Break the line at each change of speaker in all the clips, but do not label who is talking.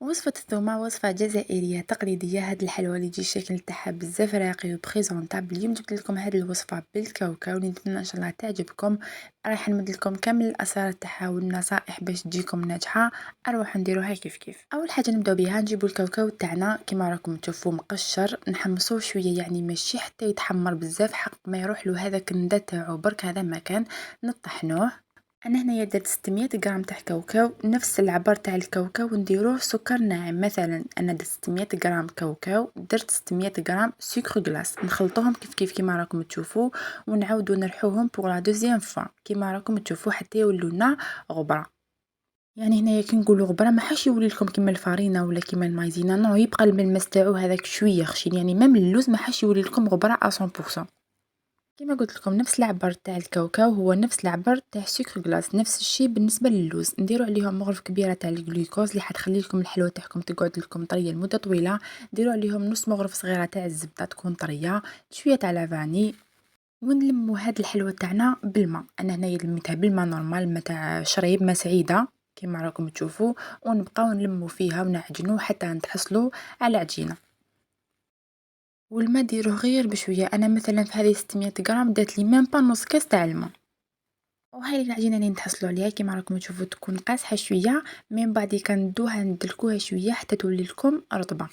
وصفة الثومة وصفة جزائرية تقليدية. هاد الحلوى اللي تجي الشكل تاعها بزاف راقي وبريزونطابل. اليوم جبت لكم هاد الوصفة بالكاوكاو اللي نتمنى ان شاء الله تعجبكم. راح نمد لكم كامل الاسرار تاعها والنصائح باش تجيكم ناجحة. اروح نديروها كيف اول حاجة نبداو بها نجيبو الكاوكاو تاعنا كيما راكم تشوفوا مقشر، نحمصوه شوية يعني ماشي حتى يتحمر بزاف حق ما يروح له هذاك الندى تاعو برك هذا مكان. نطحنوه. انا هنايا درت 600 غرام تاع كاوكاو، نفس العبار تاع الكاوكاو نديروه سكر ناعم. مثلا انا درت 600 غرام كاوكاو درت 600 غرام سكر غلاس، نخلطوهم كيف كيما راكم تشوفوا ونعاودو نرحوهم بوغ لا دوزيام فوا كيما راكم تشوفوا حتى يولوا لنا غبره. يعني هنايا كي نقولوا غبره ما حاش يولي لكم كيما الفارينه ولا كيما المايزينا، نو يبقى الملمس تاعو هذاك شويه خشين، يعني ميم اللوز ما حاش يولي لكم غبره 100%. كما قلت لكم نفس العبار تاع الكاوكاو هو نفس العبار تاع السكر غلاس، نفس الشيء بالنسبه للوز. نديروا عليهم مغرف كبيره تاع الجلوكوز اللي حتخلي لكم الحلوه تاعكم تقعد لكم طريه لمده طويله. ديروا عليهم نص مغرف صغيره تاع الزبده تكون طريه، شويه تاع لافاني. ونلموا هاد الحلوه تاعنا بالماء. انا هنايا لميتها بالماء نورمال، ما تاع شريب، ما سعيده كما راكم تشوفوا. ونبقاو نلموا فيها ونعجنوا حتى نتحصلوا على عجينه. والما ديروه غير بشويه. انا مثلا في هذه 600 غرام درت لي ميم با نص كاس تاع الماء. وهاي العجينه اللي نتحصلوا عليها كيما راكم تشوفوا تكون قاصحه شويه، من بعد كندوها ندلكوها شويه حتى تولي لكم رطبه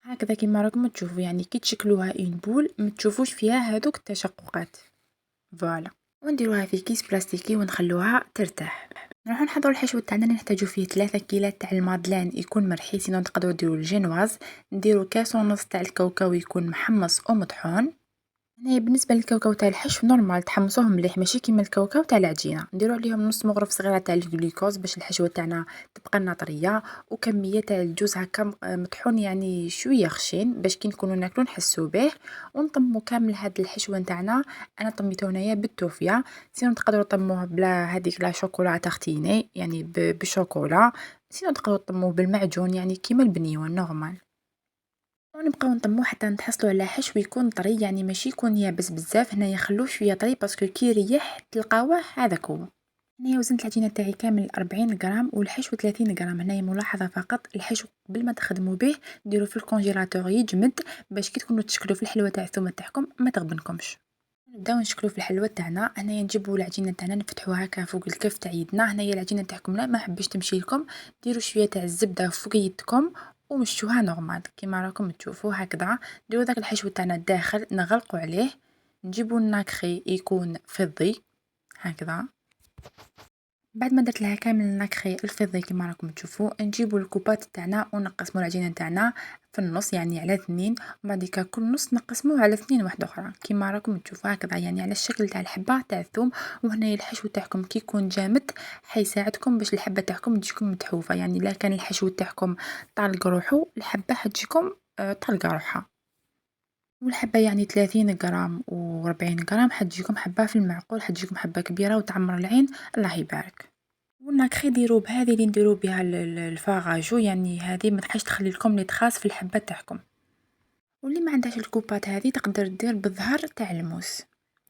هكذا كيما راكم تشوفوا. يعني كي تشكلوها اون بول ما تشوفوش فيها هذوك التشققات. فوالا. ونديروها في كيس بلاستيكي ونخلوها ترتاح. نروح نحضروا الحشو تاعنا. نحتاجو فيه 3 كيلات تاع المادلين يكون مرحي، سينو تقدروا ديروا الجينواز. نديروا كاس ونص تاع الكاوكاو يكون محمص ومطحون. هنايا بالنسبه للكاوكاو تاع الحشو نورمال تحمصوه مليح ماشي كيما الكاوكاو تاع العجينه. نديروا عليهم نص مغرف صغيره تاع الجلوكوز باش الحشوه تاعنا تبقى لنا طريه، وكميه تاع الجوز هكا مطحون يعني شويه خشين باش كي نكونوا ناكلو نحسوا به. ونطمو كامل هاد الحشوه نتاعنا. انا طميته هنايا بالتوفيه، سينو تقدروا طموه بلا هذيك لا شوكولا تارتيني يعني بالشوكولا، سينو تقدروا طموه بالمعجون يعني كيما البنيوان نورمال. ونبقاو نطموه حتى نتحصلوا على حشو يكون طري، يعني ماشي يكون يابس بزاف. هنايا خلوه شويه طري باسكو كي يريح تلقاوه هذاك هو. هنايا وزنت العجينه تاعي كامل 40 غرام والحشو 30 غرام. هنايا ملاحظه فقط، الحشو قبل ما تخدموا به ديروا في الكونجيلاتور يجمد باش كي تكونوا تشكلوا في الحلوه تاع الثومه تاعكم ما تغبنكمش. نبداو نشكلوا في الحلوه تاعنا. هنايا نجيبوا العجينه تاعنا نفتحوها هكا فوق الكف تاع يدنا. هنايا العجينه تاعكم لا ما حبش تمشي لكم، ديروا شويه تاع الزبده فوق يدكم ومشوها نورمال كيما راكم تشوفوا هكذا. ديروا داك الحشو تاعنا الداخل نغلقوا عليه. نجيبوا الناكخي يكون فضي هكذا. بعد ما درت لها كامل النكخي الفضي كيما راكم تشوفوا، نجيبوا الكوبات تاعنا ونقسموا العجينه تاعنا في النص يعني على 2. وبعديك كل نص نقسموه على 2 واحده اخرى كيما راكم تشوفوا هكذا يعني على الشكل تاع الحبه تاع الثوم. وهنا الحشو تاعكم كي يكون جامد حيساعدكم باش الحبه تاعكم تجيكم متحوفه. يعني لا كان الحشو تاعكم طالق روحو الحبه حتجيكم طالقه روحها. والحبه يعني 30 غرام و40 غرام حتجيكم حبه في المعقول، حتجيكم حبه كبيره وتعمر العين الله يبارك. والنكخي ديروا بهذه اللي نديروا بها الفاغاجو، يعني هذه ما تحش تخلي لكم لي تخاص في الحبه تاعكم. واللي ما عندهاش الكوبات هذه تقدر دير بالظهر تاع الموس،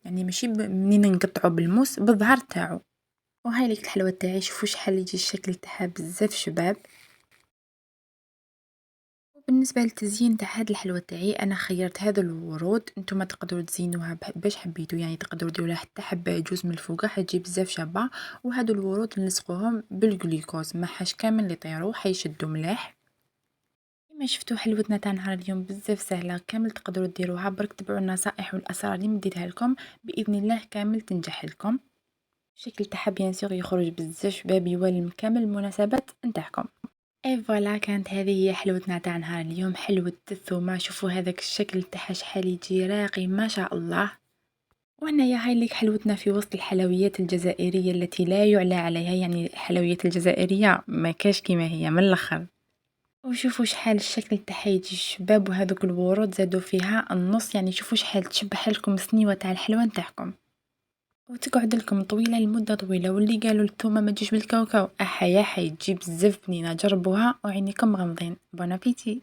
يعني ماشي منين نقطعوا بالموس بالظهر تاعو. وهاي ليك الحلوه تاعي، شوفوا شحال يجي الشكل تاعها بزاف شباب. بالنسبه للتزيين تاع هاد الحلوه تاعي انا خيرت هذا الورود، نتوما تقدروا تزينوها باش حبيتوا، يعني تقدروا ديروا حتى حبه جوز من الفوق حتجي بزاف شابه. وهادو الورود نلصقوهم بالجلوكوز ما حاش كامل يطيروا حيشدوا مليح. كما شفتوا حلوتنا تاع نهار اليوم بزاف سهله، كامل تقدروا ديروها برك تبعوا النصائح والاسرار اللي مديتها لكم باذن الله كامل تنجح لكم. الشكل تاعها بيان سور يخرج بزاف شباب يوالم كامل المناسبات نتاعكم. اي فوالا كانت هذه هي حلوتنا تاع نهار اليوم، حلوة الثومة. شوفوا هذاك الشكل تاعها شحال يجي راقي ما شاء الله. وهنايا هاي ليك حلوتنا في وسط الحلويات الجزائرية التي لا يعلى عليها، يعني الحلويات الجزائرية ما كاش كيما هي من الاخر. وشوفوا شحال الشكل تاعها يجي شباب، وهذوك الورود زادوا فيها النص، يعني شوفوا شحال تشبح لكم السنيوة تاع الحلوى نتاعكم وتقعد لكم طويله لمده طويله. واللي قالوا الثومه ما تجيش بالكاوكاو احيا حي تجي بزاف بنينه، جربوها وعينيكم مغمضين. بون ابيتي.